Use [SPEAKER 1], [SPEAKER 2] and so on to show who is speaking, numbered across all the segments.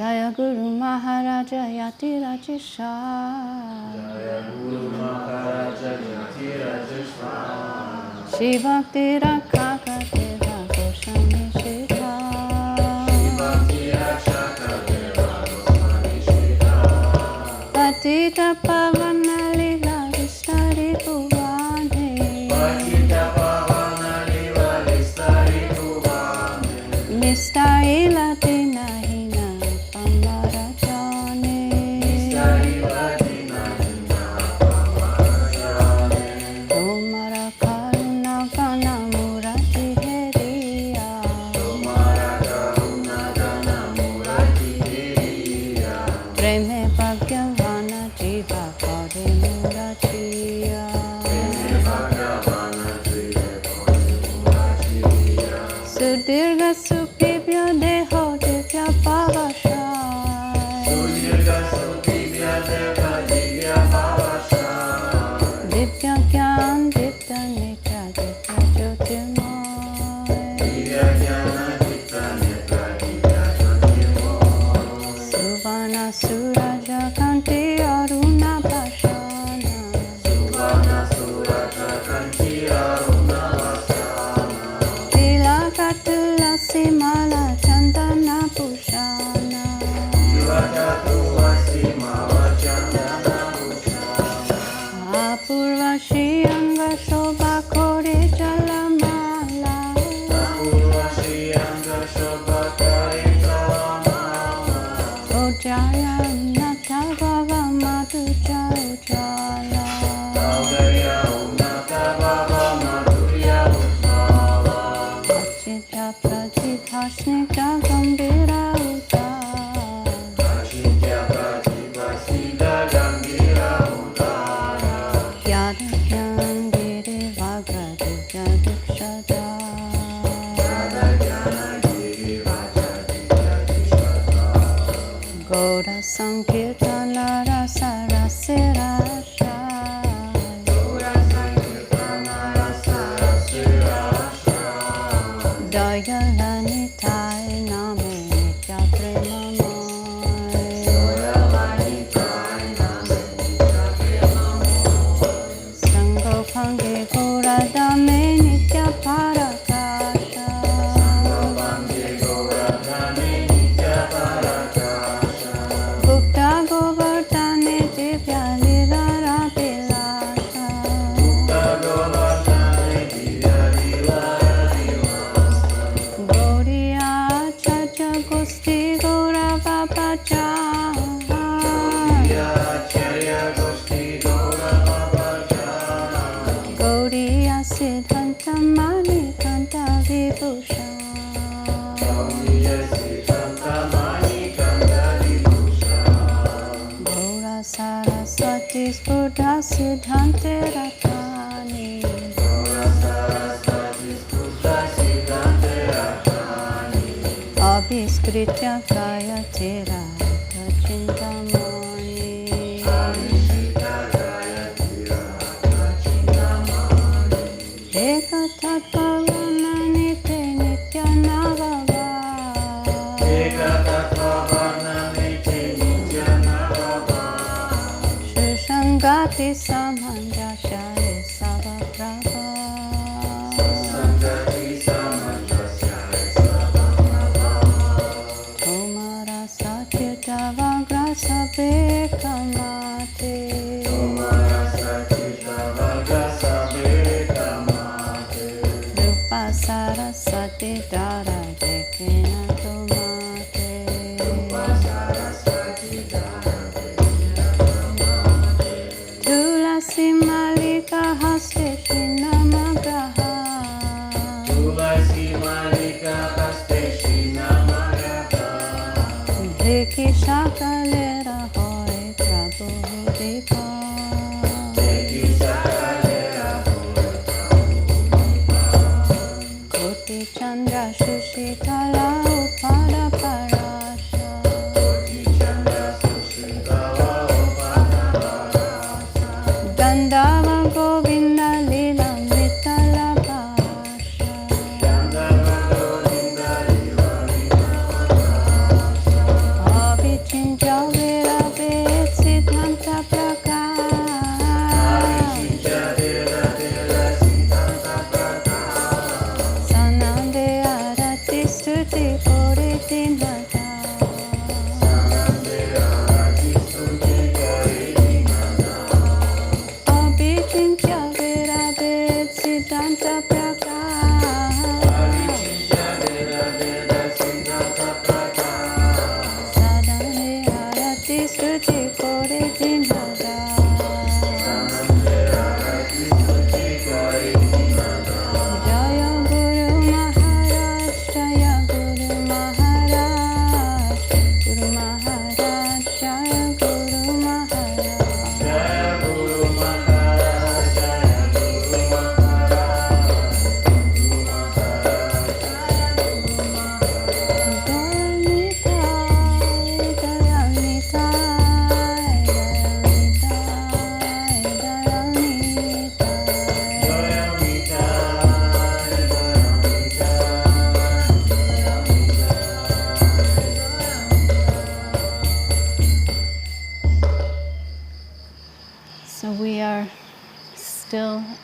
[SPEAKER 1] Jaya Guru Maharaja Yati Rajeshwa.
[SPEAKER 2] Jaya Guru Maharaja Yati Rajeshwa.
[SPEAKER 1] Shri Bhakti Rakshaka Dev-Goswami Sridhar.
[SPEAKER 2] Shri Bhakti Rakshaka Dev-Goswami Sridhar.
[SPEAKER 1] Patita Pavana Lila Vistari Bhuvane.
[SPEAKER 2] Patita Pavana Lila Vistari Bhuvane.
[SPEAKER 1] Mistai Latina Hina Pamarajane.
[SPEAKER 2] Mistai Latina Hina Pamarajane.
[SPEAKER 1] Tomara Karuna Gana Murati Heriya.
[SPEAKER 2] Tomara Karuna Gana Murati Heriya.
[SPEAKER 1] Preme Bhagavana Jiva Kare Muratiya.
[SPEAKER 2] Preme Bhagavana Jiva Kare Muratiya.
[SPEAKER 1] Sudirga Supibhya Deho Divya Pavashai.
[SPEAKER 2] Sudirga Supibhya Deho Divya Pavashai.
[SPEAKER 1] Divya Gyan Divya Nitra Divya Jyotirmoy.
[SPEAKER 2] Divya Jnana Divya Nitra Divya Jyotirmoy.
[SPEAKER 1] Suvana Suraja Kanti Aruna Bhashana.
[SPEAKER 2] Suvana Suraja Kanti Aruna Vasana.
[SPEAKER 1] Tilaka Tulasi Mala Chandana Bhushana.
[SPEAKER 2] Tilaka Tulasi Mala Chandana Bhushana.
[SPEAKER 1] Apurva Shri Anga Shobha Kore Jalamala.
[SPEAKER 2] Apurva Shri Anga Shobha Kare Jalamala.
[SPEAKER 1] Ojaya Nata Bhava Madhuja Ujala.
[SPEAKER 2] Audaya Unnata Bhava Madhurya Ujjvala.
[SPEAKER 1] Achitya Pratibhasnita Gambhira Uta.
[SPEAKER 2] Achitya Pratibhasnita Gambhira Udara.
[SPEAKER 1] Yada Gyan Giri Vagra Divya Dikshada.
[SPEAKER 2] Yada Jnana Giri Vaja Divya Dikshata.
[SPEAKER 1] Gaura Sankirtana Rasa Rasirasha.
[SPEAKER 2] Gaura Sankirtana Rasa Rasirasha.
[SPEAKER 1] Dayalani Thai Name Nitya Premamoy.
[SPEAKER 2] Doyalani Thai Name Nitya Premamoy.
[SPEAKER 1] Sango Bhange Gaura Dame Nitya Parakasha.
[SPEAKER 2] Sangopange Gauradhane Nitya Parakasha.
[SPEAKER 1] Gupta Govardhane Divya Lila Rabilasha.
[SPEAKER 2] Gupta Govardhane Divya Lila Rabilasa.
[SPEAKER 1] Gauriya Chacha Gosti Gaura Babacha.
[SPEAKER 2] Gaudiya Acharya Goshti Gaura Babaja.
[SPEAKER 1] Gauriya Siddhanta Mani Kanta Vibhusha.
[SPEAKER 2] Gaudiya Siddhanta Mani Kanda Vibhusha.
[SPEAKER 1] Gaura Saraswati Spurdha Siddhante Ratani.
[SPEAKER 2] Gaura Saraswati Spurdha Siddhante Ratani.
[SPEAKER 1] Abhiskritya Gayatira Chintamani.
[SPEAKER 2] Abhishita Gayatri Ratna Chintamani.
[SPEAKER 1] Eka Tattva Nite Nitya Navava.
[SPEAKER 2] Eka Tattva Varnanite Nitya Navava.
[SPEAKER 1] Shri Sangati Samanjasya Sava Prabha.
[SPEAKER 2] Sangati Samanjasya Savanava.
[SPEAKER 1] Tomara Satyata Vagrasa Bekamate.
[SPEAKER 2] Tomara Satyata Vagrasa Bekamate.
[SPEAKER 1] Rupa Saraswati Dara Dekina Tomate.
[SPEAKER 2] Rupa Saraswati Dara Dekina Tomate.
[SPEAKER 1] Tulasi Malika Haste Shinamagraha.
[SPEAKER 2] Tulasi Malika Haste Shinamagata.
[SPEAKER 1] Dhiki Shakalera Hoy Prabhu Dipa.
[SPEAKER 2] Deki Sakalera Hoy Prabhu.
[SPEAKER 1] Koti Chandra Shushitala Upada Parasha.
[SPEAKER 2] Koti Chandra Sushritala Upada Parasa.
[SPEAKER 1] Gandhava Govinda Lila Mritala Bhasha.
[SPEAKER 2] Gandharva Govinda Lila Mritala Parasa.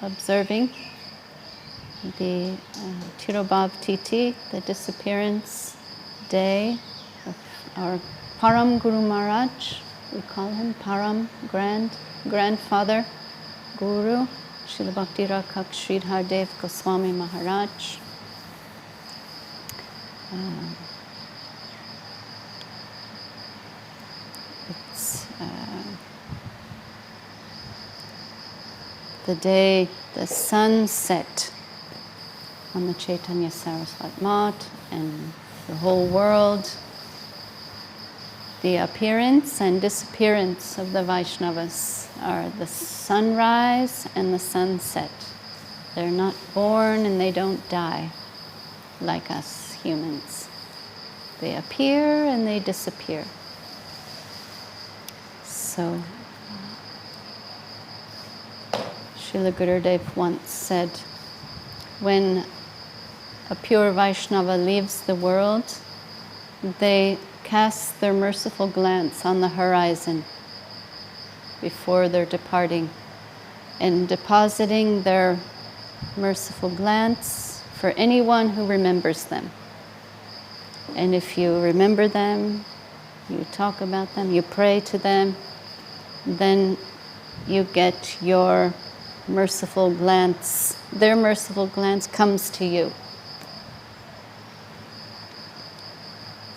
[SPEAKER 1] observing the Tirobhav Titi, the disappearance day of our Param Guru Maharaj. We call him Param, grandfather, Guru, Srila Bhakti Rakshak Sridhar Dev-Goswami Maharaj. It's the day the sun set on the Chaitanya Saraswat Mat and the whole world. The appearance and disappearance of the Vaishnavas are the sunrise and the sunset. They're not born and they don't die like us humans. They appear and they disappear. So, Srila Gurudev once said, when a pure Vaishnava leaves the world, they cast their merciful glance on the horizon before they're departing, and depositing their merciful glance for anyone who remembers them. And if you remember them, you talk about them, you pray to them, then you get your merciful glance, their merciful glance comes to you.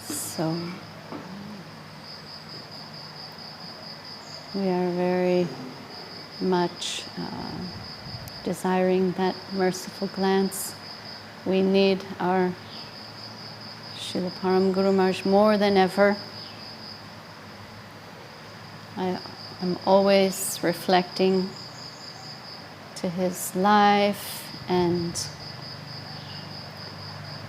[SPEAKER 1] So we are very much desiring that merciful glance. We need our Srila Param Guru Maharaj more than ever. I am always reflecting to his life and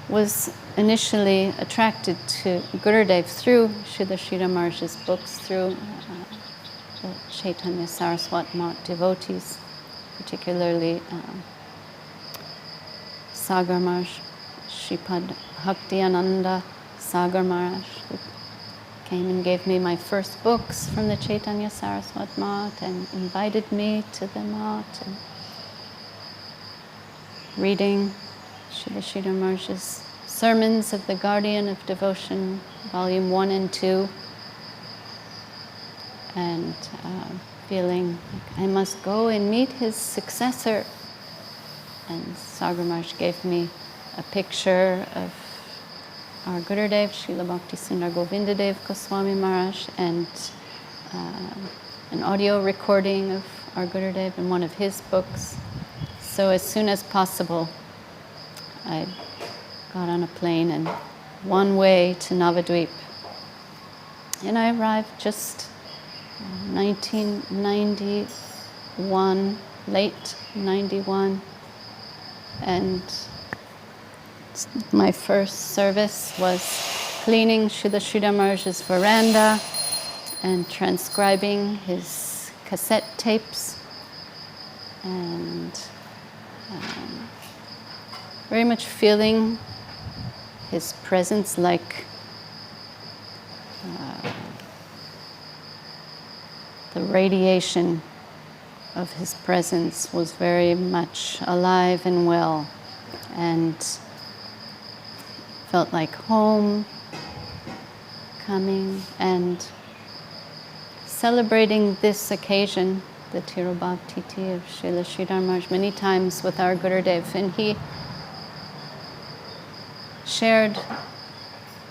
[SPEAKER 1] was initially attracted to Gurudev through Srila Sridhar Maharaj's books, through the Chaitanya Saraswat Mat devotees, particularly Sagar Maharaj, Shripad Bhaktiananda Sagar Maharaj, who came and gave me my first books from the Chaitanya Saraswat Mat and invited me to the Mat, and reading Srila Sridhar Maharaj's Sermons of the Guardian of Devotion, Volume 1 and 2, and feeling like I must go and meet his successor. And Sagar Maharaj gave me a picture of our Gurudev, Srila Bhakti Sundar Govinda Dev-Goswami Maharaj, and an audio recording of our Gurudev in one of his books. So as soon as possible, I got on a plane and one way to Navadvip. And I arrived just 1991, late 91, and my first service was cleaning Srila Sridhar Maharaj's veranda and transcribing his cassette tapes, and very much feeling his presence, like the radiation of his presence was very much alive and well, and felt like home coming, and celebrating this occasion, the Tirobhav Titi of Srila Sridhar Maharaj, many times with our Gurudev, and he shared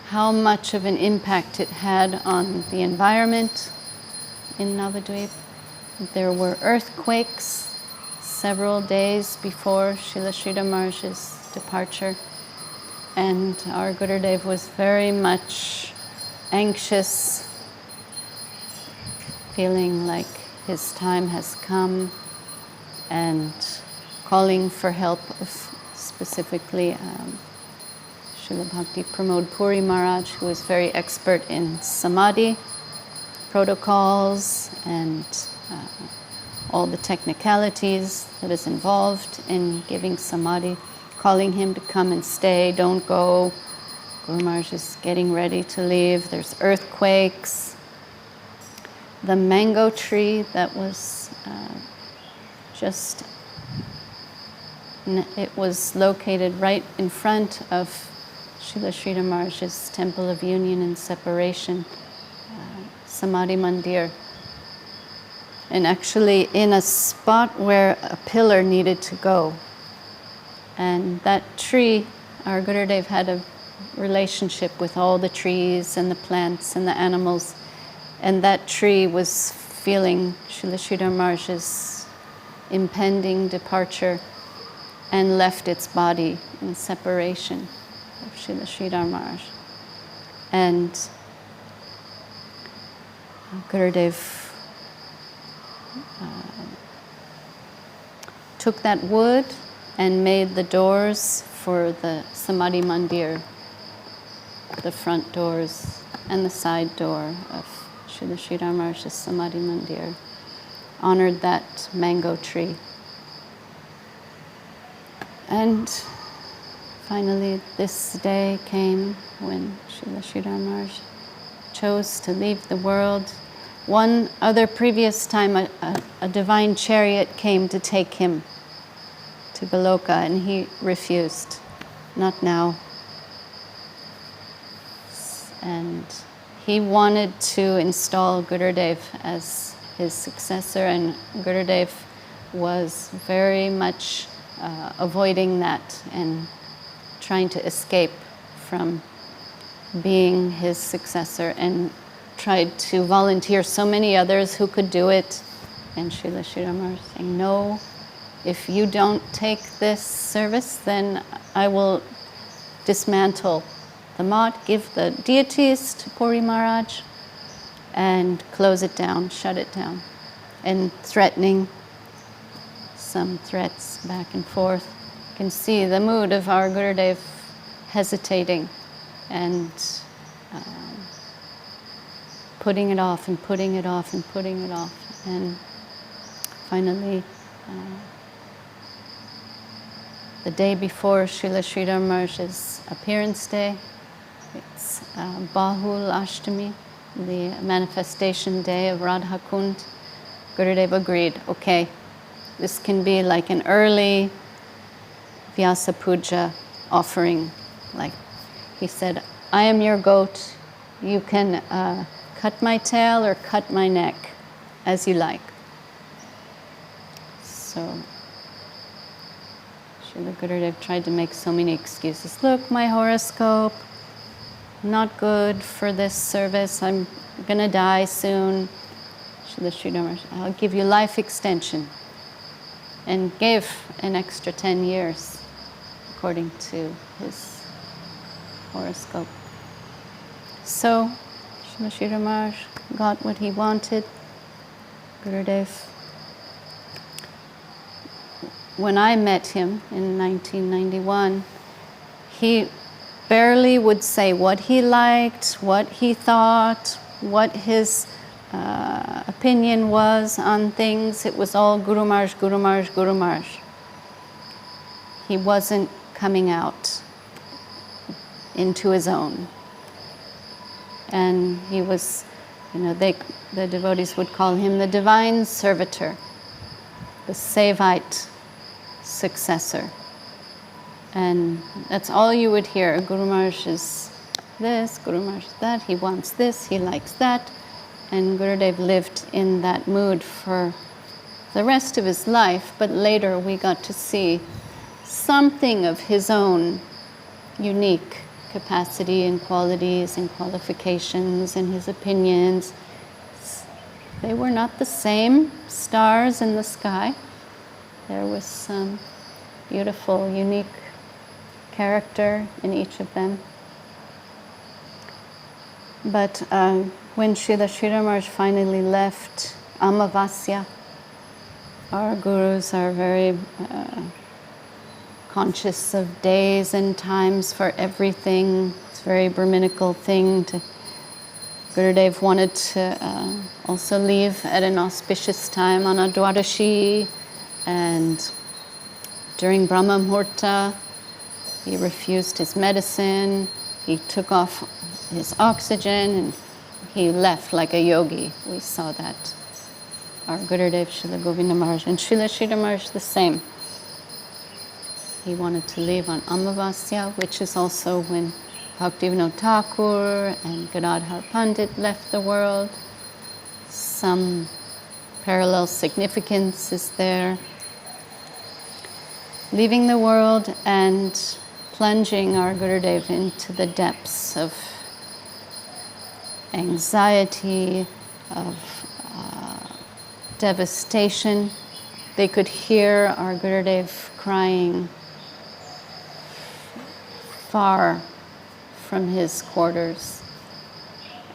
[SPEAKER 1] how much of an impact it had on the environment in Navadvip. There were earthquakes several days before Srila Sridhar Maharaj's departure, and our Gurudev was very much anxious, feeling like his time has come, and calling for help of specifically Srila Bhakti Pramod Puri Maharaj, who is very expert in samadhi protocols and all the technicalities that is involved in giving samadhi, calling him to come and stay, don't go. Guru Maharaj is getting ready to leave. There's earthquakes. The mango tree that was just And it was located right in front of Srila Sridhar Maharaj's Temple of Union and Separation, Samadhi Mandir. And actually in a spot where a pillar needed to go. And that tree, our Gurudev had a relationship with all the trees and the plants and the animals. And that tree was feeling Srila Sridhar Maharaj's impending departure and left its body in separation of Srila Sridhar Maharaj. And Gurudev took that wood and made the doors for the Samadhi Mandir, the front doors and the side door of Srila Sridhar Maharaj's Samadhi Mandir, honored that mango tree. And finally this day came when Srila Sridhar Maharaj chose to leave the world. One other previous time a divine chariot came to take him to Goloka and he refused, not now. And he wanted to install Gurudev as his successor, and Gurudev was very much avoiding that and trying to escape from being his successor, and tried to volunteer so many others who could do it. And Srila Sridhar Maharaj saying, no, if you don't take this service, then I will dismantle the mat, give the deities to Puri Maharaj, and close it down, shut it down. And threatening, some threats back and forth. You can see the mood of our Gurudev hesitating and putting it off and putting it off and putting it off. And finally, the day before Srila Sridhar Maharaj's appearance day, it's Bahul Ashtami, the manifestation day of Radha Kund. Gurudev agreed, okay, this can be like an early Vyasa Puja offering. Like he said, I am your goat, you can cut my tail or cut my neck, as you like. So Srila Gurudev tried to make so many excuses. Look, my horoscope, not good for this service, I'm gonna die soon. Srila Sridhar Maharaj, I'll give you life extension. And gave an extra 10 years, according to his horoscope. So Srila Sridhar Maharaj got what he wanted. Gurudev, when I met him in 1991, he barely would say what he liked, what he thought, what his opinion was on things. It was all Guru Maharaj, Guru Maharaj, Guru Maharaj. He wasn't coming out into his own. And he was, the devotees would call him the divine servitor, the Sevite successor. And that's all you would hear. Guru Maharaj is this, Guru Maharaj is that, he wants this, he likes that. And Gurudev lived in that mood for the rest of his life, but later we got to see something of his own unique capacity and qualities and qualifications and his opinions. They were not the same stars in the sky. There was some beautiful, unique character in each of them. But when Srila Sridhar Maharaj finally left Amavasya, our gurus are very conscious of days and times for everything. It's a very Brahminical thing. Gurudev wanted to also leave at an auspicious time on a Dwadashi, and during Brahma Muhurta, he refused his medicine, he took off his oxygen, and he left like a yogi. We saw that. Our Gurudev, Srila Govinda Maharaj, and Srila Sridhar Maharaj the same. he wanted to leave on Amavasya, which is also when Bhaktivinoda Thakur and Gadadhar Pandit left the world. Some parallel significance is there. Leaving the world and plunging our Gurudev into the depths of anxiety, of devastation. They could hear our Gurudev crying far from his quarters.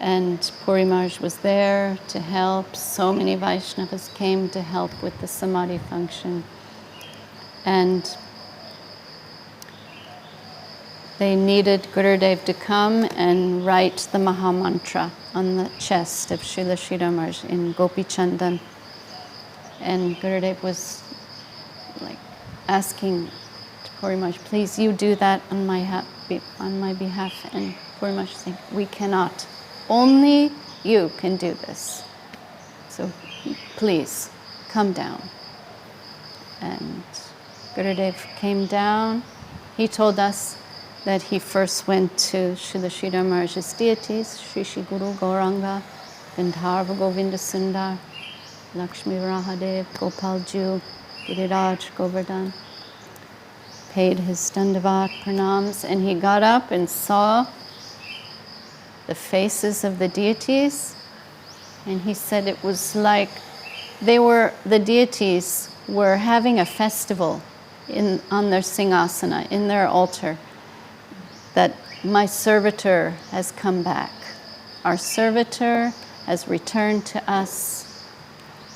[SPEAKER 1] And Puri Maharaj was there to help. So many Vaishnavas came to help with the Samadhi function. And they needed Gurudev to come and write the Maha Mantra on the chest of Srila Sridhar Maharaj in Gopi Chandan. And Gurudev was like asking Puri Maharaj, please you do that on my behalf. And Puri Maharaj saying, we cannot. Only you can do this. So please come down. And Gurudev came down. He told us that he first went to Srila Sridhar Maharaj's deities, Shri Shri Guru Gauranga, Gandharva Govinda Sundar, Lakshmi Varahadev, Gopalju, Giriraj, Govardhan, paid his Dandavat pranams, and he got up and saw the faces of the deities, and he said it was like the deities were having a festival on their Singasana, in their altar, that my servitor has come back. Our servitor has returned to us,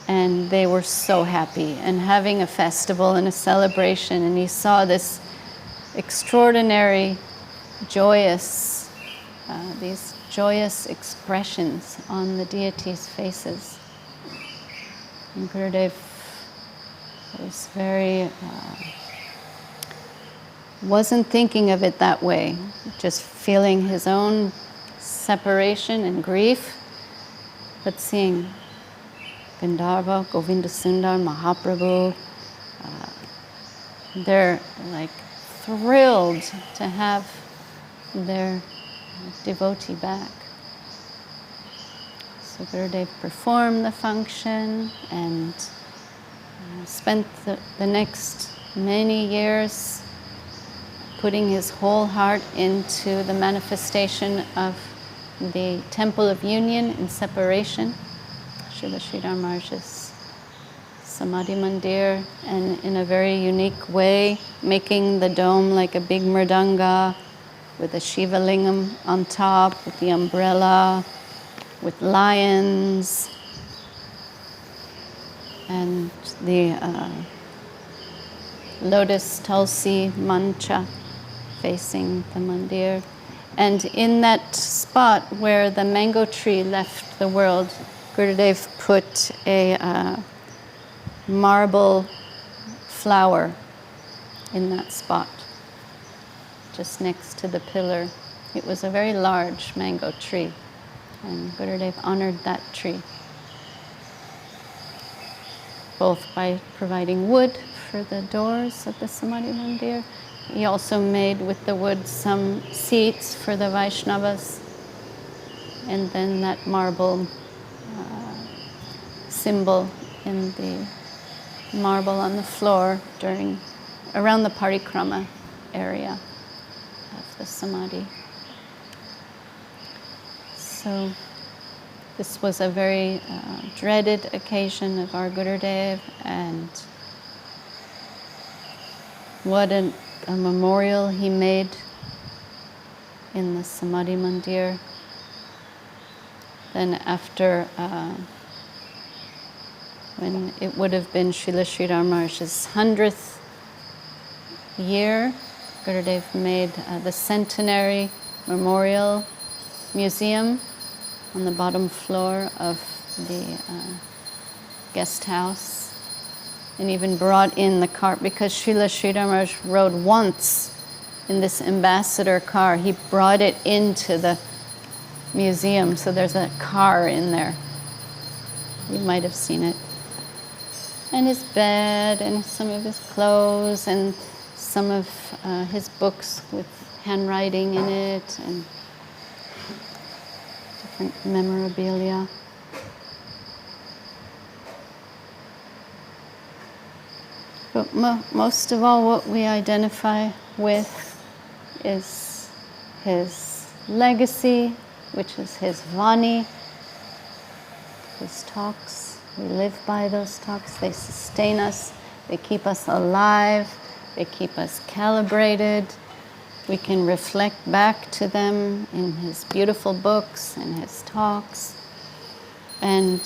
[SPEAKER 1] and they were so happy and having a festival and a celebration, and he saw this extraordinary, these joyous expressions on the deities' faces. And Gurudev was wasn't thinking of it that way, just feeling his own separation and grief, but seeing Gandharva, Govinda Sundar, Mahaprabhu, they're like thrilled to have their devotee back. So Gurudev performed the function and spent the next many years putting his whole heart into the manifestation of the Temple of Union in separation, Srila Sridhar Maharaj's Samadhi Mandir, and in a very unique way, making the dome like a big mridanga with a Shiva Lingam on top, with the umbrella, with lions, and the lotus tulsi mancha facing the mandir. And in that spot where the mango tree left the world, Gurudev put a marble flower in that spot, just next to the pillar. It was a very large mango tree, and Gurudev honored that tree, both by providing wood for the doors of the Samadhi Mandir. He also made with the wood some seats for the Vaishnavas, and then that marble symbol in the marble on the floor around the parikrama area of the Samadhi. So this was a very dreaded occasion of our Gurudev, and what a memorial he made in the Samadhi Mandir. Then after, when it would have been Srila Sridhar Maharaj's 100th year, Gurudev made the Centenary Memorial Museum on the bottom floor of the guest house, and even brought in the cart, because Srila Sridhar Maharaj rode once in this ambassador car. He brought it into the museum, so there's a car in there. You might have seen it. And his bed and some of his clothes and some of his books with handwriting in it and different memorabilia. But most of all, what we identify with is his legacy, which is his Vani, his talks. We live by those talks. They sustain us. They keep us alive. They keep us calibrated. We can reflect back to them in his beautiful books and his talks. And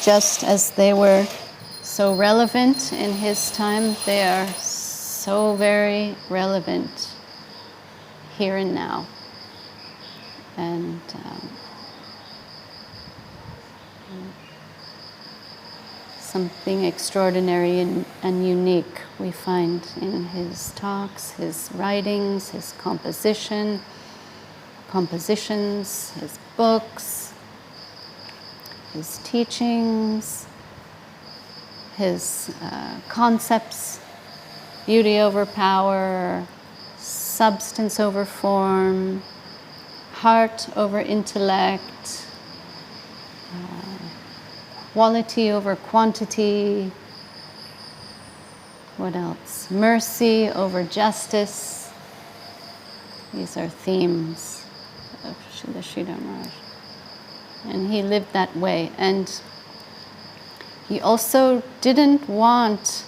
[SPEAKER 1] just as they were so relevant in his time, they are so very relevant here and now. And something extraordinary and unique we find in his talks, his writings, his compositions, his books, his teachings, his concepts, beauty over power, substance over form, heart over intellect, quality over quantity. What else? Mercy over justice. These are themes of Srila Sridhar Maharaj. And he lived that way. And he also didn't want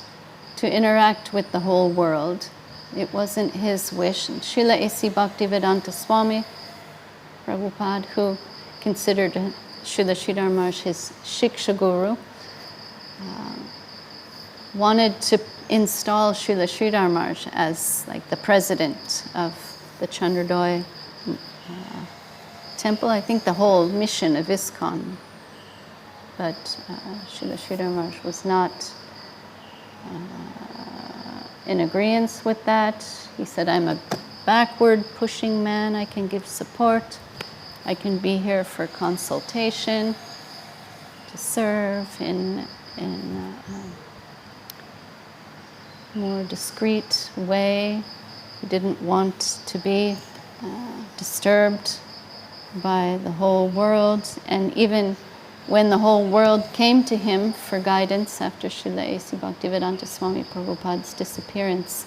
[SPEAKER 1] to interact with the whole world. It wasn't his wish. And Srila A.C. Bhaktivedanta Swami Prabhupada, who considered Srila Sridhar Maharaj his Shiksha Guru, wanted to install Srila Sridhar Maharaj as like the president of the Chandradoy temple. I think the whole mission of ISKCON. But Srila Sridhar Maharaj was not in agreement with that. He said, I'm a backward pushing man. I can give support. I can be here for consultation, to serve in a more discreet way. He didn't want to be disturbed by the whole world. And even when the whole world came to him for guidance after Srila A.C. Bhaktivedanta Swami Prabhupada's disappearance,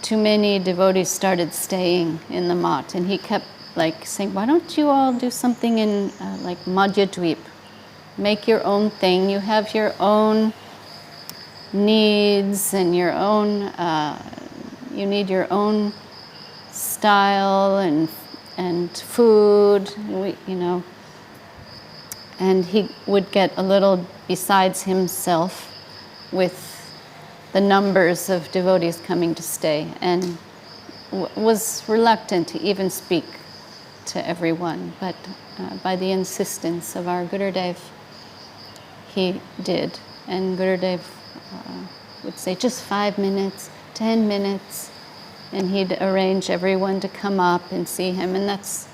[SPEAKER 1] too many devotees started staying in the mat, and he kept saying, why don't you all do something in like Madhya Dweep? Make your own thing. You have your own needs and your own, you need your own style and food, And he would get a little besides himself with the numbers of devotees coming to stay, and was reluctant to even speak to everyone, but by the insistence of our Gurudev, he did. And Gurudev would say, just 5 minutes, 10 minutes, and he'd arrange everyone to come up and see him, and that's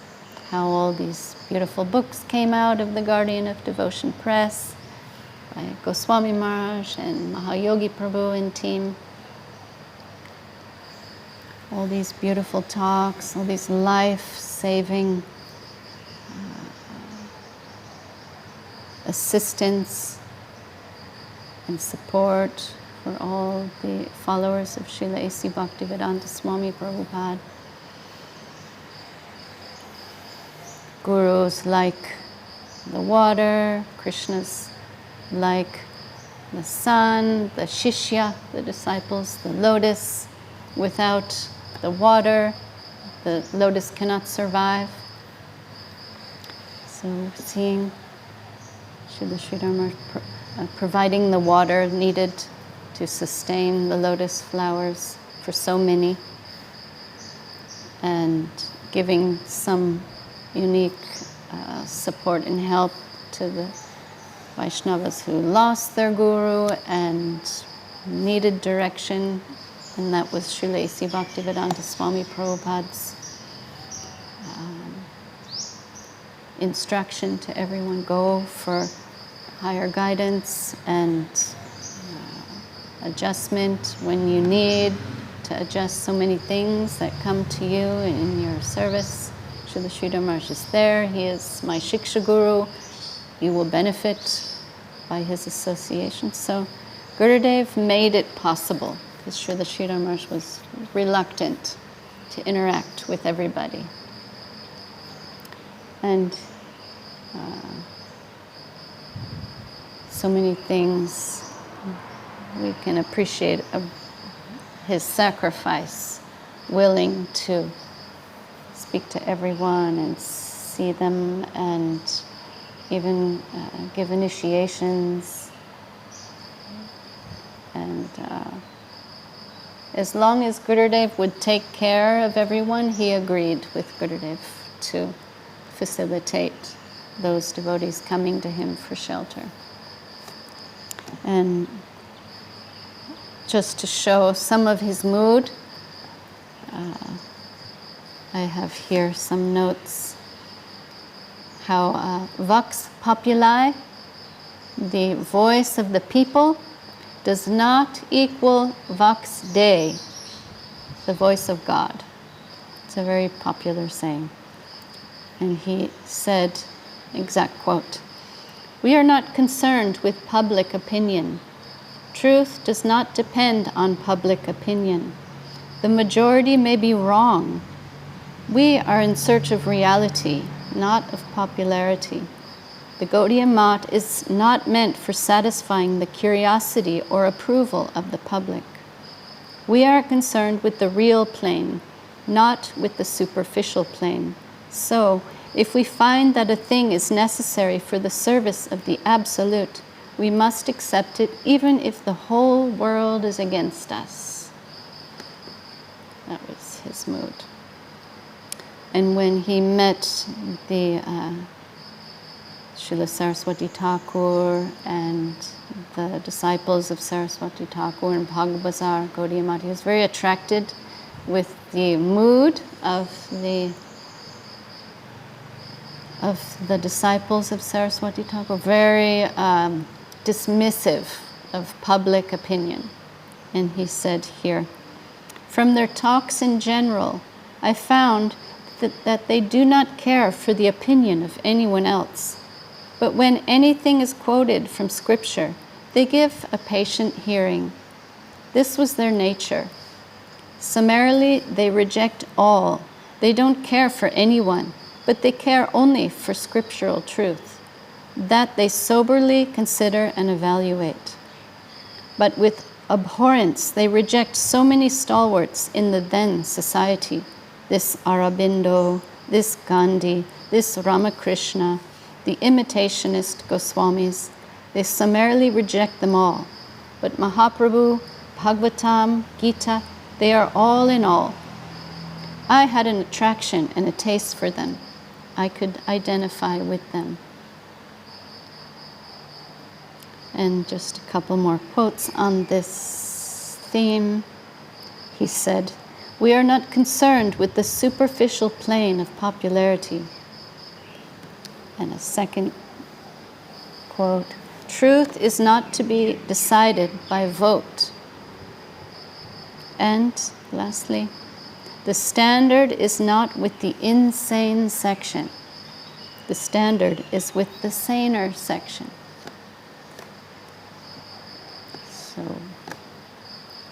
[SPEAKER 1] how all these beautiful books came out of the Guardian of Devotion Press by Goswami Maharaj and Mahayogi Prabhu and team. All these beautiful talks, all these life-saving assistance and support for all the followers of Srila A.C. Bhaktivedanta Swami Prabhupada. Gurus like the water, Krishna's like the sun, the shishya, the disciples, the lotus. Without the water, the lotus cannot survive. So seeing Srila Sridhar Maharaj providing the water needed to sustain the lotus flowers for so many, and giving some unique support and help to the Vaishnavas who lost their guru and needed direction, and that was Srila A.C. Bhaktivedanta Swami Prabhupada's instruction to everyone, go for higher guidance and adjustment when you need to adjust so many things that come to you in your service. Srila Sridhar Maharaj is there. He is my Shiksha Guru. You will benefit by his association. So Gurudev made it possible because Srila Sridhar Maharaj was reluctant to interact with everybody. And so many things we can appreciate his sacrifice, willing to speak to everyone and see them and even give initiations. And as long as Gurudev would take care of everyone, he agreed with Gurudev to facilitate those devotees coming to him for shelter. And just to show some of his mood, I have here some notes how Vox Populi, the voice of the people, does not equal Vox Dei, the voice of God. It's a very popular saying. And he said, exact quote, "We are not concerned with public opinion. Truth does not depend on public opinion. The majority may be wrong. We are in search of reality, not of popularity. The Gaudiya Mat is not meant for satisfying the curiosity or approval of the public. We are concerned with the real plane, not with the superficial plane. So, if we find that a thing is necessary for the service of the Absolute, we must accept it even if the whole world is against us." That was his mood. And when he met the Srila Saraswati Thakur and the disciples of Saraswati Thakur in Bhagabazar, Gaudiya Mat, he was very attracted with the mood of the disciples of Saraswati Thakur, very dismissive of public opinion. And he said here, "From their talks in general, I found that they do not care for the opinion of anyone else. But when anything is quoted from scripture, they give a patient hearing. This was their nature. Summarily, they reject all. They don't care for anyone, but they care only for scriptural truth. That they soberly consider and evaluate. But with abhorrence, they reject so many stalwarts in the then society. This Aurobindo, this Gandhi, this Ramakrishna, the imitationist Goswamis. They summarily reject them all. But Mahaprabhu, Bhagavatam, Gita, they are all in all. I had an attraction and a taste for them. I could identify with them." And just a couple more quotes on this theme. He said, "We are not concerned with the superficial plane of popularity." And a second quote, "Truth is not to be decided by vote." And lastly, "The standard is not with the insane section. The standard is with the saner section." So,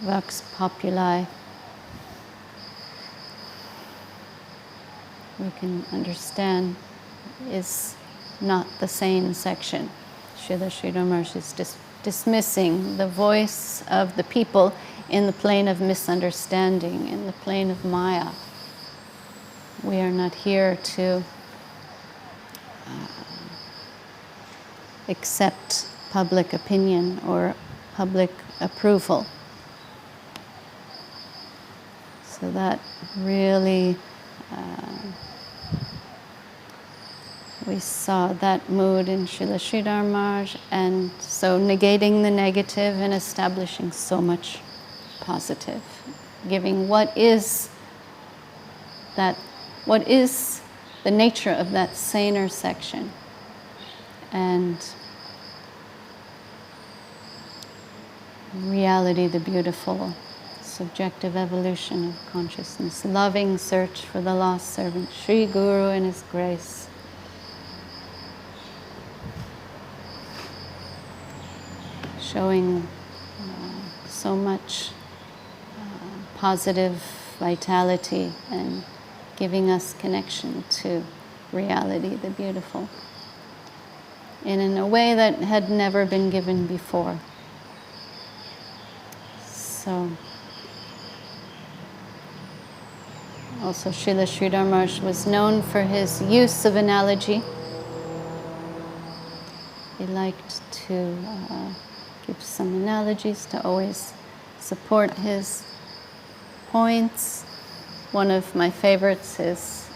[SPEAKER 1] Vox Populi, we can understand, is not the sane section. Srila Sridhar Maharaj is dismissing the voice of the people in the plane of misunderstanding, in the plane of Maya. We are not here to accept public opinion or public approval. So that really, we saw that mood in Srila Sridhar Maharaj, and so negating the negative and establishing so much positive, giving what is the nature of that saner section. And reality, the beautiful, subjective evolution of consciousness, loving search for the lost servant, Sri Guru and His grace. Showing so much positive vitality and giving us connection to reality, the beautiful, in a way that had never been given before. So, also Srila Sridhar Maharaj was known for his use of analogy. He liked to give some analogies to always support his points. One of my favorites is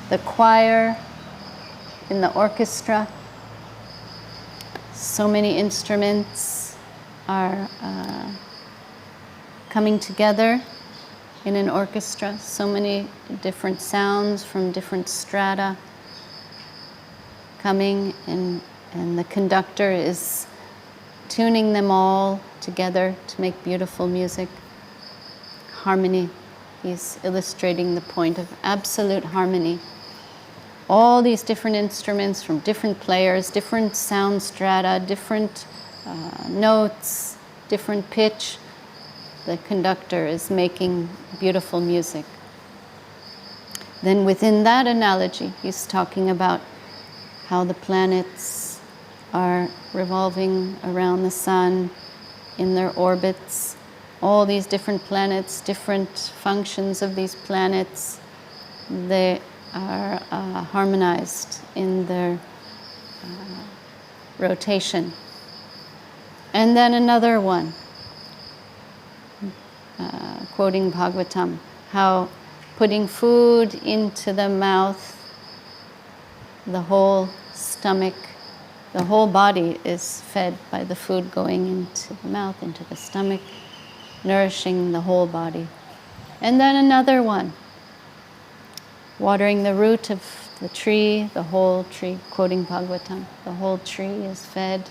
[SPEAKER 1] the choir in the orchestra. So many instruments are coming together in an orchestra. So many different sounds from different strata coming, and the conductor is tuning them all together to make beautiful music. Harmony. He's illustrating the point of absolute harmony. All these different instruments from different players, different sound strata, different notes, different pitch. The conductor is making beautiful music. Then within that analogy, he's talking about how the planets are revolving around the sun in their orbits. All these different planets, different functions of these planets, they are harmonized in their rotation. And then another one, quoting Bhagavatam, how putting food into the mouth, the whole stomach, the whole body is fed by the food going into the mouth, into the stomach, nourishing the whole body. And then another one, watering the root of the tree, the whole tree, quoting Bhagavatam, the whole tree is fed.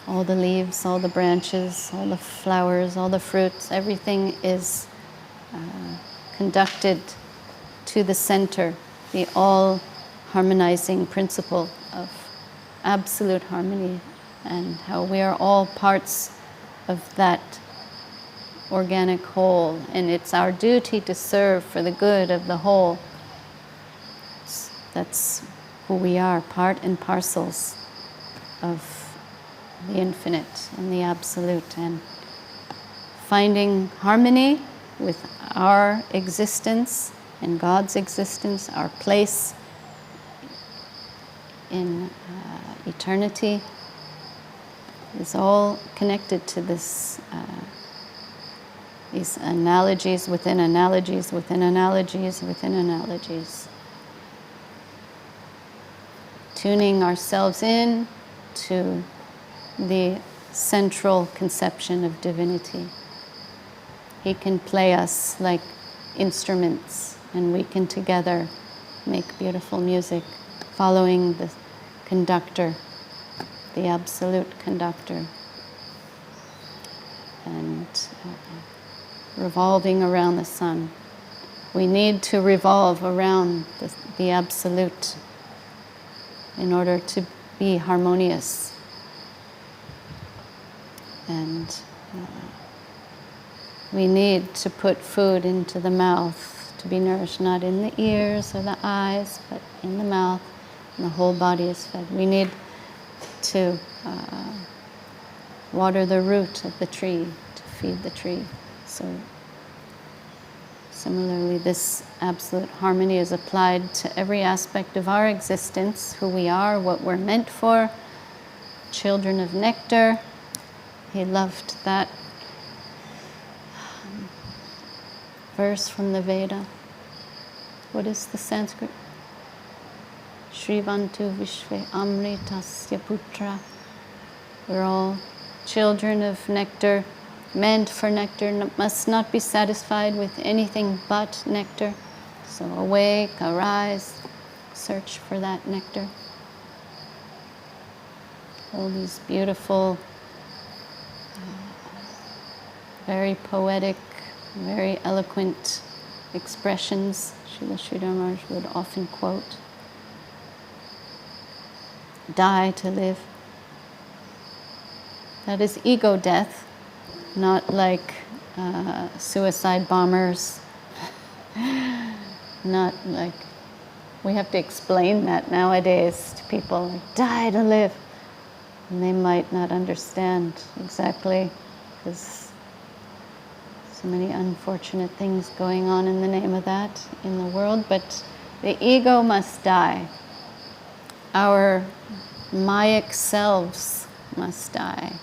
[SPEAKER 1] All the leaves, all the branches, all the flowers, all the fruits, everything is conducted to the center, the all-harmonizing principle of absolute harmony, and how we are all parts of that organic whole, and it's our duty to serve for the good of the whole. That's who we are, part and parcels of the infinite and the absolute, and finding harmony with our existence and God's existence, our place in eternity, is all connected to this. These analogies within analogies within analogies within analogies. Tuning ourselves in to the central conception of divinity. He can play us like instruments, and we can together make beautiful music, following the conductor, the absolute conductor, and revolving around the sun. We need to revolve around the absolute in order to be harmonious. And we need to put food into the mouth to be nourished, not in the ears or the eyes, but in the mouth, and the whole body is fed. We need to water the root of the tree to feed the tree. So similarly, this absolute harmony is applied to every aspect of our existence, who we are, what we're meant for, children of nectar. He loved that verse from the Veda. What is the Sanskrit? Shrivantu Vishve Amritasya Putra. We're all children of nectar, meant for nectar, must not be satisfied with anything but nectar. So awake, arise, search for that nectar. All these beautiful, very poetic, very eloquent expressions Srila Sridhar Maharaj would often quote. Die to live. That is ego death, not like suicide bombers, not like, we have to explain that nowadays to people, like, die to live. And they might not understand exactly, because so many unfortunate things going on in the name of that in the world, but the ego must die. Our Mayic selves must die.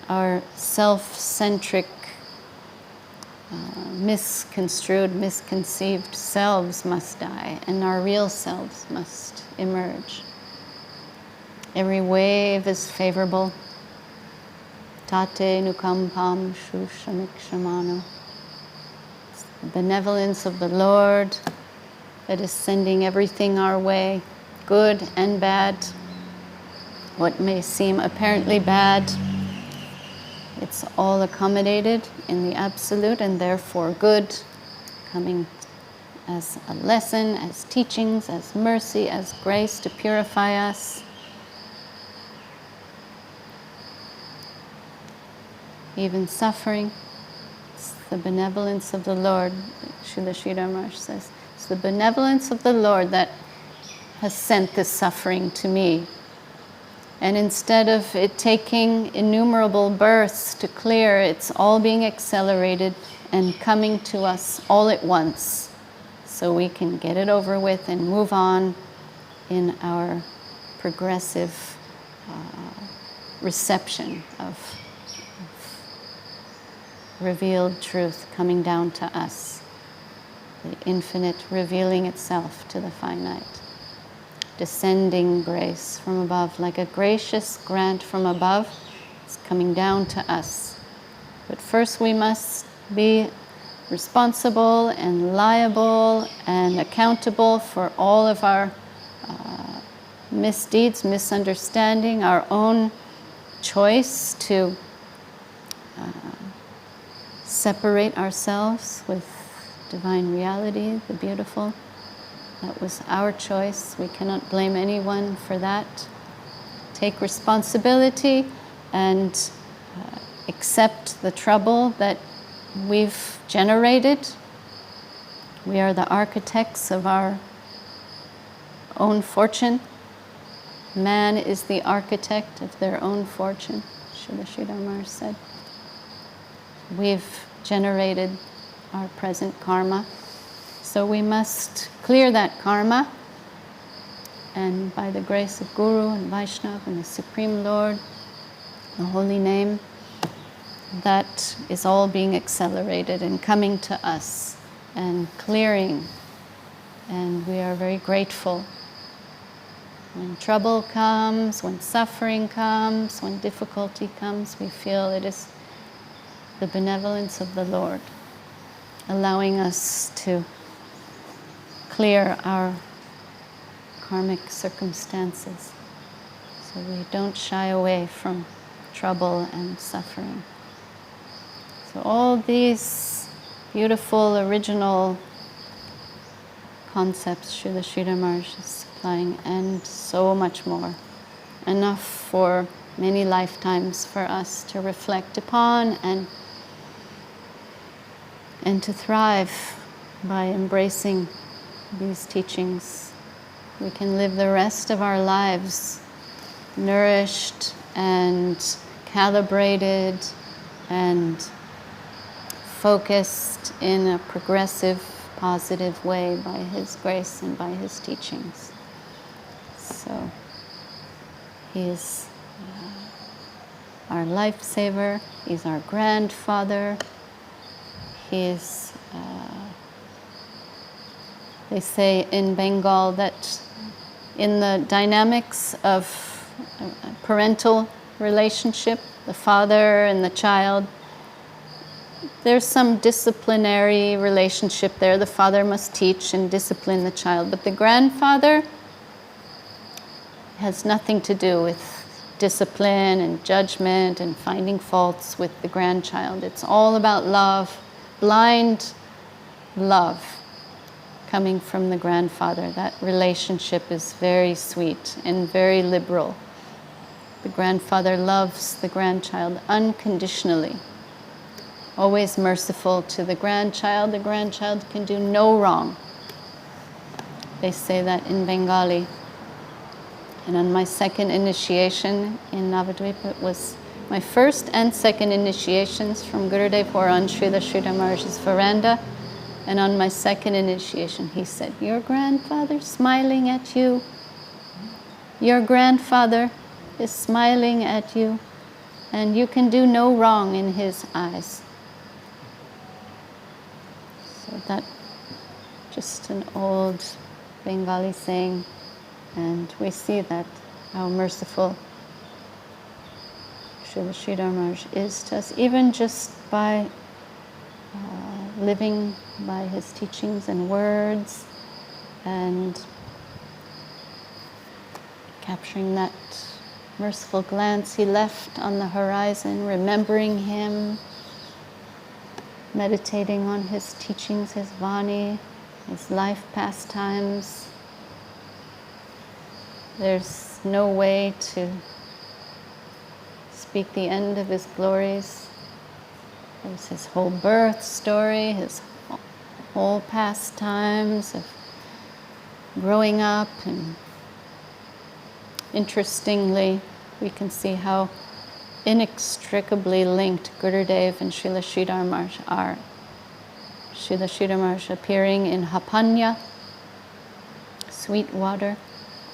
[SPEAKER 1] Our self-centric, misconstrued, misconceived selves must die, and our real selves must emerge. Every wave is favorable. Tate nukampam shushamikshramano. It's the benevolence of the Lord that is sending everything our way, good and bad. What may seem apparently bad, it's all accommodated in the absolute and therefore good, coming as a lesson, as teachings, as mercy, as grace to purify us. Even suffering, it's the benevolence of the Lord. Srila Sridhar Maharaj says, it's the benevolence of the Lord that has sent this suffering to me. And instead of it taking innumerable births to clear, it's all being accelerated and coming to us all at once, so we can get it over with and move on in our progressive reception of revealed truth coming down to us, the infinite revealing itself to the finite, descending grace from above, like a gracious grant from above. It's coming down to us. But first we must be responsible and liable and accountable for all of our misdeeds, misunderstanding, our own choice to separate ourselves with divine reality, the beautiful. That was our choice. We cannot blame anyone for that. Take responsibility and accept the trouble that we've generated. We are the architects of our own fortune. Man is the architect of their own fortune, Srila Sridhar Maharaj said. We've generated our present karma, so we must clear that karma, and by the grace of Guru and Vaishnava and the Supreme Lord, the Holy Name, that is all being accelerated and coming to us and clearing, and we are very grateful. When trouble comes, when suffering comes, when difficulty comes, we feel it is the benevolence of the Lord allowing us to clear our karmic circumstances, so we don't shy away from trouble and suffering. So all these beautiful original concepts Srila Sridhar Maharaj is supplying, and so much more, enough for many lifetimes for us to reflect upon and to thrive by embracing these teachings. We can live the rest of our lives nourished and calibrated and focused in a progressive, positive way by His grace and by His teachings. So He is our lifesaver, He's our grandfather. He is, they say in Bengal that in the dynamics of a parental relationship, the father and the child, there's some disciplinary relationship there. The father must teach and discipline the child, but the grandfather has nothing to do with discipline and judgment and finding faults with the grandchild. It's all about love, blind love coming from the grandfather. That relationship is very sweet and very liberal. The grandfather loves the grandchild unconditionally, always merciful to the grandchild. The grandchild can do no wrong. They say that in Bengali. And on my second initiation in Navadvipa, it was my first and second initiations from Gurudev were on Srila Sridhar Maharaj's veranda. And on my second initiation, he said, "Your grandfather smiling at you. Your grandfather is smiling at you, and you can do no wrong in his eyes." So that, just an old Bengali saying, and we see that how merciful Srila Sridhar Maharaj is to us, even just by living by his teachings and words, and capturing that merciful glance he left on the horizon, remembering him, meditating on his teachings, his Vani, his life pastimes. There's no way to speak the end of his glories. There's his whole birth story, his whole pastimes of growing up, and interestingly, we can see how inextricably linked Gurudev and Srila Sridhar Maharaj are. Srila Sridhar Maharaj appearing in Hapanya, sweet water,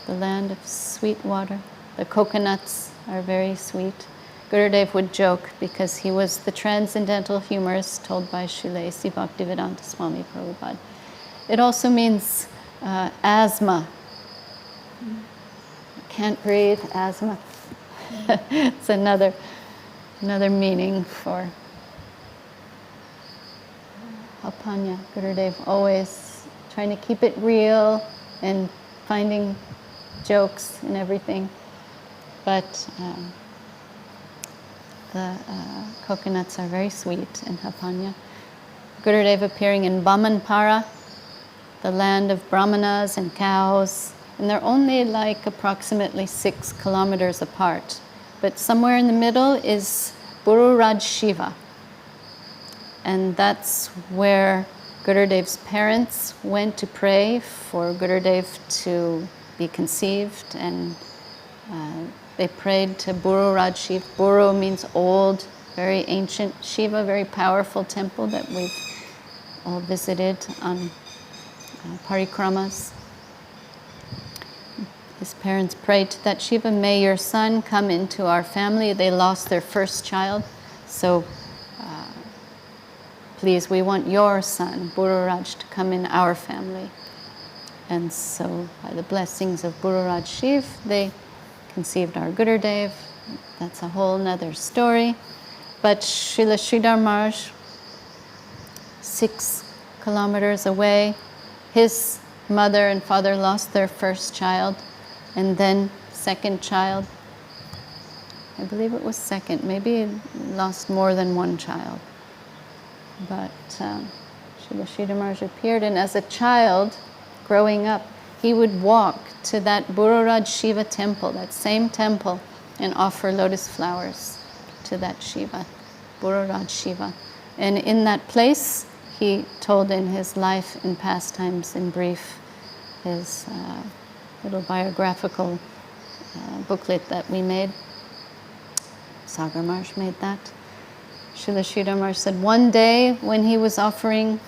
[SPEAKER 1] the land of sweet water. The coconuts are very sweet. Gurudev would joke because he was the transcendental humorist told by Srila A.C. Bhaktivedanta Swami Prabhupada. It also means asthma. Can't breathe, asthma. It's another meaning for Hapanya. Gurudev always trying to keep it real and finding jokes and everything. But the coconuts are very sweet in Hapanya. Gurudev appearing in Bamanpara, the land of brahmanas and cows, and they're only like approximately 6 kilometers apart. But somewhere in the middle is Bururaj Shiva. And that's where Gurudev's parents went to pray for Gurudev to be conceived, and they prayed to Bururaj Shiva. Buru means old, very ancient Shiva, very powerful temple that we've all visited on parikramas. His parents prayed to that Shiva, "May your son come into our family." They lost their first child, so please, we want your son, Bururaj, to come in our family. And so, by the blessings of Bururaj Shiva, they conceived our Gurudev. That's a whole nother story. But Srila Sridhar Maharaj, 6 kilometers away, his mother and father lost their first child, and then second child. I believe it was second. Maybe lost more than one child. But Srila Sridhar Maharaj appeared, and as a child, growing up, he would walk to that Bururaj Shiva temple, that same temple, and offer lotus flowers to that Shiva, Bururaj Shiva. And in that place, he told in his life and pastimes in brief, his little biographical booklet that we made. Sagar Maharaj made that. Srila Sridhar Maharaj said one day when he was offering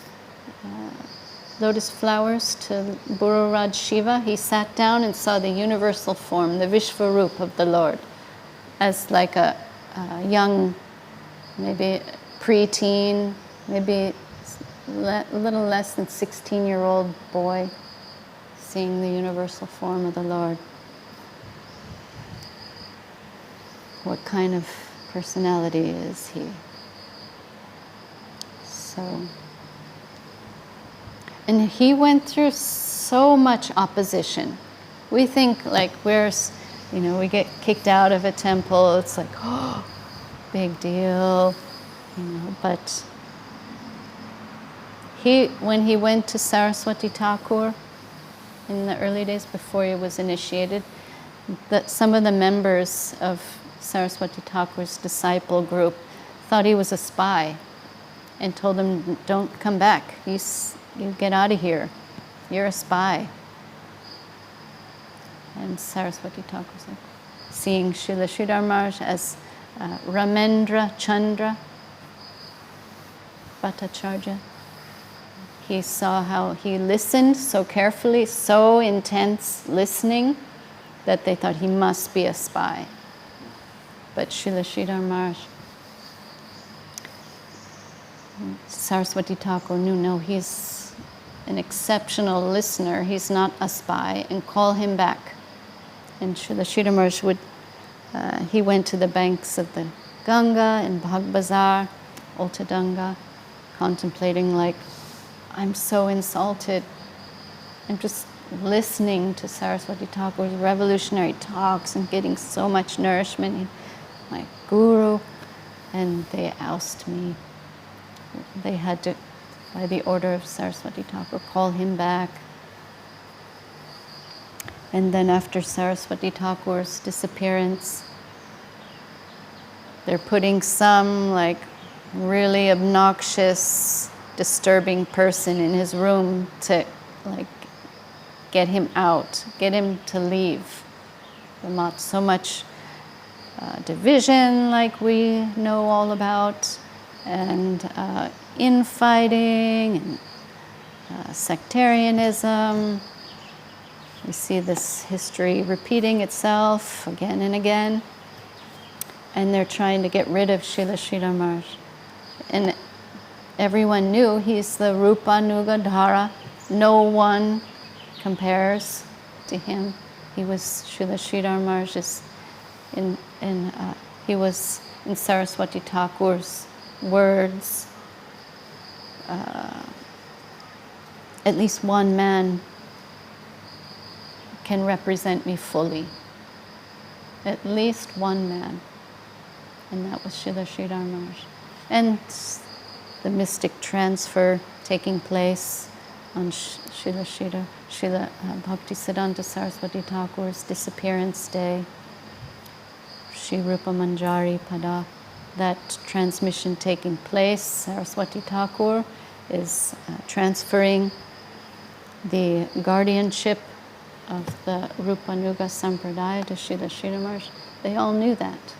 [SPEAKER 1] lotus flowers to Bururaj Shiva, he sat down and saw the universal form, the Vishvarup of the Lord, as like a young, maybe preteen, maybe a little less than 16-year-old boy, seeing the universal form of the Lord. What kind of personality is he? So, and he went through so much opposition. We think like we're, we get kicked out of a temple, it's like, oh, big deal, but when he went to Saraswati Thakur in the early days before he was initiated, that some of the members of Saraswati Thakur's disciple group thought he was a spy and told him, don't come back, you get out of here, you're a spy. And Saraswati Thakur was like, seeing Srila Sridhar Maharaj as Ramendra Chandra Bhattacharya, he saw how he listened so carefully, so intense listening, that they thought he must be a spy. But Srila Sridhar Maharaj, Saraswati Thakur knew, no, he's an exceptional listener, he's not a spy, and call him back. And Srila Sridhar Maharaj he went to the banks of the Ganga in Bhag Bazar, Ultadanga, contemplating like, I'm so insulted. I'm just listening to Saraswati Thakur's revolutionary talks and getting so much nourishment. My guru, and they oust me. They had to, by the order of Saraswati Thakur, call him back. And then after Saraswati Thakur's disappearance, they're putting some like really obnoxious, disturbing person in his room to like get him out, get him to leave. Not so much division like we know all about, and infighting and sectarianism. We see this history repeating itself again and again. And they're trying to get rid of Srila Sridhar Maharaj. And everyone knew he's the Rupa Nuga Dhara. No one compares to him. He was Srila Sridhar Maharaj's, he was in Saraswati Thakur's words. At least one man can represent me fully. At least one man. And that was Srila Sridhar Maharaj. And the mystic transfer taking place on Srila Bhaktisiddhanta Saraswati Thakur's disappearance day, Shri Rupa Manjari Pada, that transmission taking place, Saraswati Thakur is transferring the guardianship of the Rupa Nuga Sampradaya to Srila Sridhar Maharaj. They all knew that.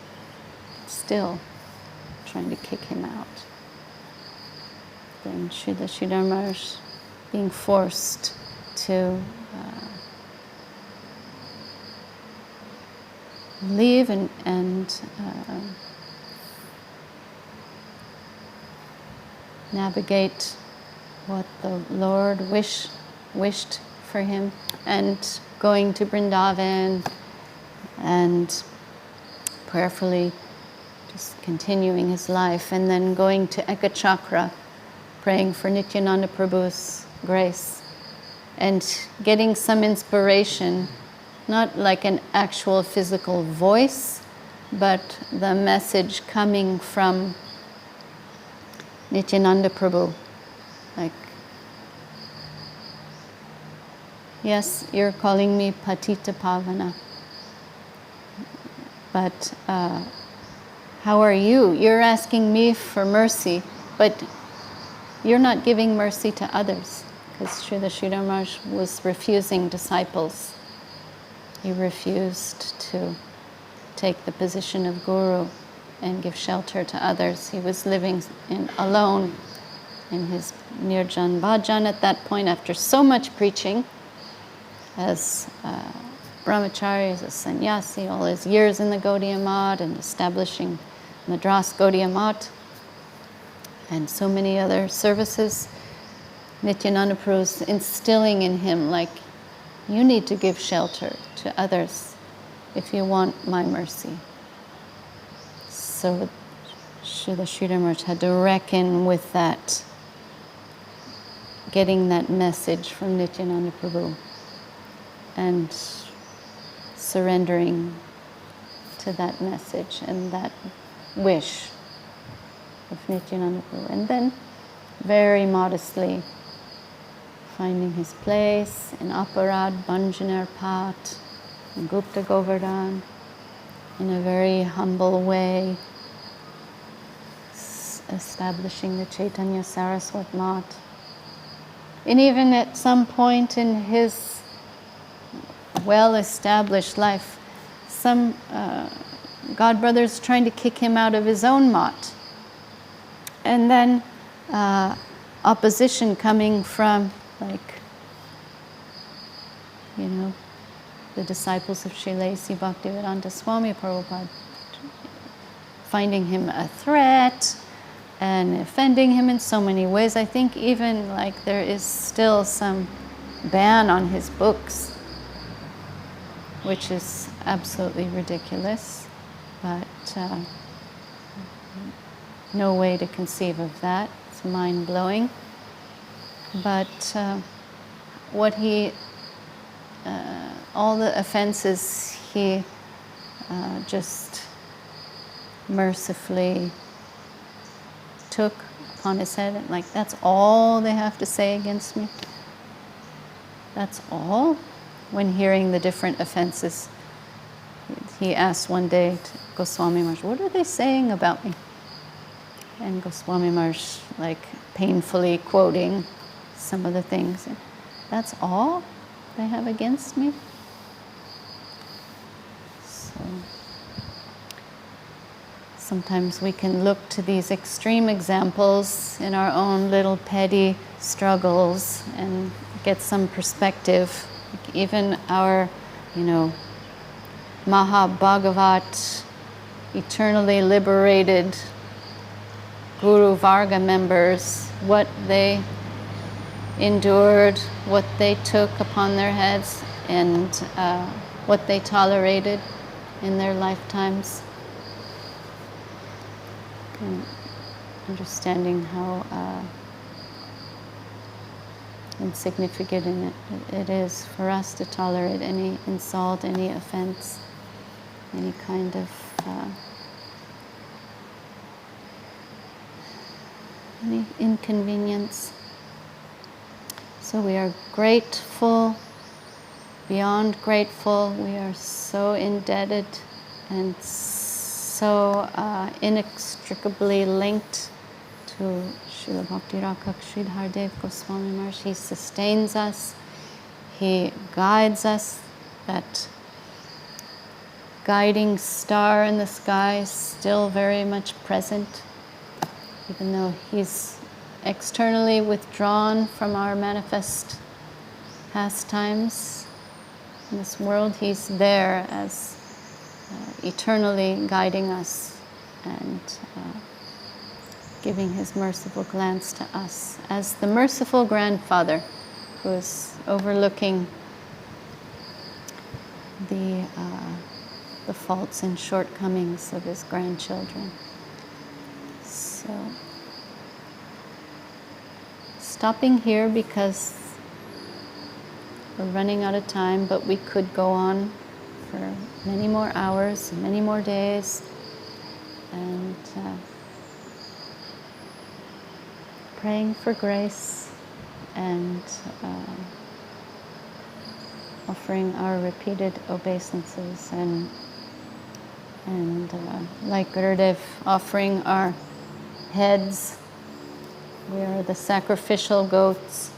[SPEAKER 1] Still trying to kick him out. Then Srila Sridhar Maharaj being forced to leave and navigate what the Lord wished for him, and going to Vrindavan and prayerfully just continuing his life, and then going to Ekachakra, praying for Nityananda Prabhu's grace and getting some inspiration, not like an actual physical voice, but the message coming from Nityananda Prabhu. Like, yes, you're calling me Patita Pavana, but how are you? You're asking me for mercy, but you're not giving mercy to others, because Srila Sridhar Maharaj was refusing disciples. He refused to take the position of guru and give shelter to others. He was living alone in his Nirjan Bhajan at that point, after so much preaching, as brahmachari, as a sannyasi, all his years in the Gaudiya Math and establishing Madras Gaudiya Math and so many other services. Nityananda Prabhu's instilling in him, like, you need to give shelter to others if you want my mercy. So Srila Sridhar Maharaj had to reckon with that, getting that message from Nityananda Prabhu and surrendering to that message and that wish of Nityananda Prabhu. And then very modestly finding his place in Aparad, Banjaner Pat, in Gupta Govardhan, in a very humble way, establishing the Chaitanya Saraswat Mat. And even at some point in his well-established life, some God brothers trying to kick him out of his own mat. And then opposition coming from, like, the disciples of Srila A.C. Bhaktivedanta Swami Prabhupada, finding him a threat and offending him in so many ways. I think even there is still some ban on his books, which is absolutely ridiculous, but no way to conceive of that. It's mind-blowing. But what he, all the offenses he just mercifully took upon his head, and that's all they have to say against me. That's all. When hearing the different offenses, he asked one day to Goswami Maharaj, "What are they saying about me?" And Goswami Maharaj, painfully quoting some of the things. That's all they have against me? So sometimes we can look to these extreme examples in our own little petty struggles and get some perspective. Even our, Mahabhagavat, eternally liberated Guru Varga members, what they endured, what they took upon their heads, and what they tolerated in their lifetimes. And understanding how insignificant it is for us to tolerate any insult, any offense, any kind of any inconvenience. So we are grateful, beyond grateful. We are so indebted and so inextricably linked to Srila Bhakti Rakshak Sridhar Dev-Goswami Maharaj. He sustains us, he guides us. That guiding star in the sky is still very much present, even though he's externally withdrawn from our manifest pastimes in this world. He's there as eternally guiding us and giving his merciful glance to us as the merciful grandfather who is overlooking the faults and shortcomings of his grandchildren. So, stopping here because we're running out of time, but we could go on for many more hours, many more days, and praying for grace and offering our repeated obeisances and like Gurudev, offering our heads. We are the sacrificial goats,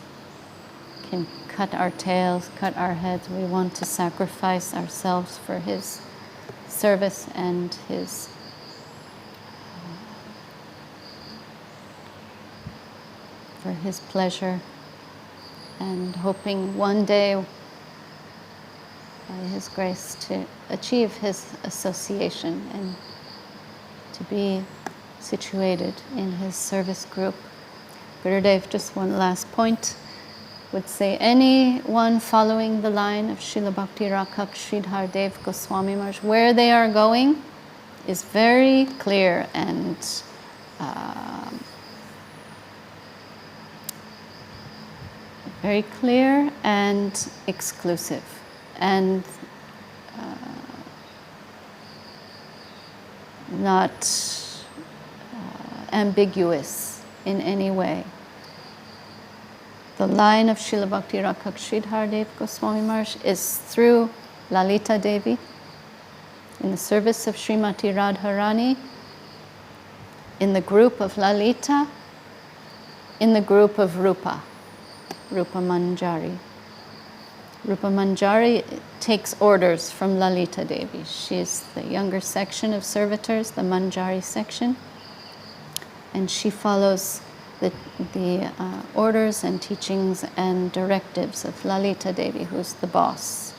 [SPEAKER 1] can cut our tails, cut our heads. We want to sacrifice ourselves for his service and his for his pleasure, and hoping one day by his grace to achieve his association and to be situated in his service group. Gurudev, just one last point, would say anyone following the line of Srila Bhakti Rakshak Sridhar Dev-Goswami Maharaj, where they are going is very clear and exclusive. And not ambiguous in any way. The line of Srila Bhakti Rakshak Sridhar Dev-Goswami Maharaj is through Lalita Devi in the service of Srimati Radharani, in the group of Lalita, in the group of Rupa Manjari. Rupa Manjari takes orders from Lalita Devi. She is the younger section of servitors, the Manjari section, and she follows the orders and teachings and directives of Lalita Devi, who's the boss.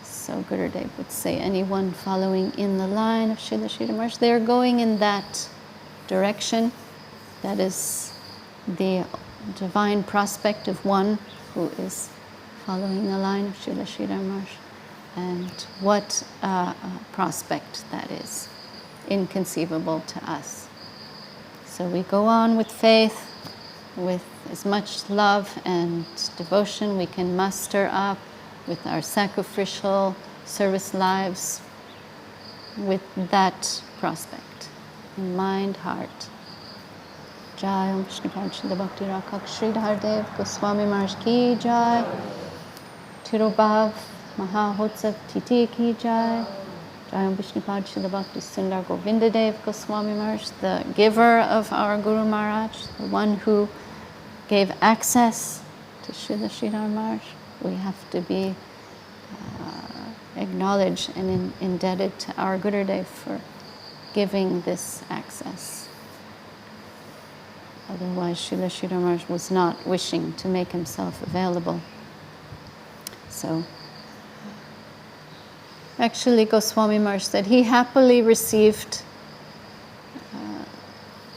[SPEAKER 1] So Gurudev would say, anyone following in the line of Srila Sridhar Maharaj, they're going in that direction. That is the divine prospect of one who is following the line of Srila Sridhar Maharaj. And what prospect that is, inconceivable to us. So we go on with faith, with as much love and devotion we can muster up, with our sacrificial service lives, with that prospect in mind, heart. Jai Om Vishnupad Srila Bhakti Rakshak Sridhar Dev-Goswami Maharaj ki jai. Tirobhav Mahahotsav Titi ki jai. Jai Om Vishnupad Srila Bhakti Sundar Govinda Dev-Goswami Maharaj, the giver of our Guru Maharaj, the one who gave access to Srila Sridhar Maharaj. We have to be acknowledged and indebted to our Gurudev for giving this access. Otherwise, Srila Sridhar Maharaj was not wishing to make himself available. So, actually, Goswami Maharaj said he happily received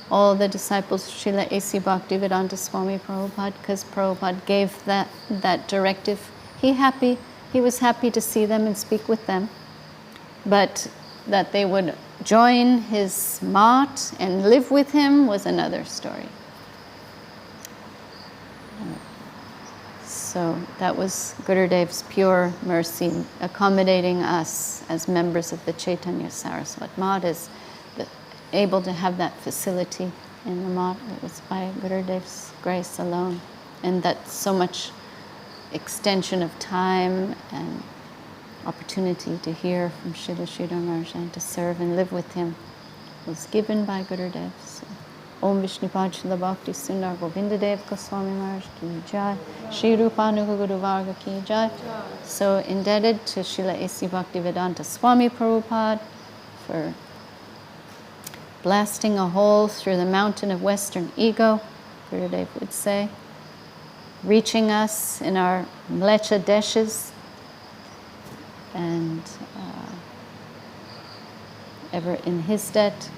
[SPEAKER 1] all the disciples of Srila A.C. Bhaktivedanta Swami Prabhupada, because Prabhupada gave that directive. He was happy to see them and speak with them, but that they would join his mat and live with him was another story. So that was Gurudev's pure mercy, accommodating us as members of the Chaitanya Saraswat Mat, is able to have that facility in the mat. It was by Gurudev's grace alone, and that so much extension of time and opportunity to hear from Srila Sridhar Maharaj and to serve and live with him was given by Gurudev. So, Om Vishnupad Srila Bhakti Sundar Govinda Dev Goswami Maharaj ki jai. Shri Rupanuga Guru Varga ki jai. So indebted to Srila A.C. Bhaktivedanta Swami Prabhupada for blasting a hole through the mountain of Western ego, Gurudev would say, reaching us in our mlecha deshes, and ever in his debt.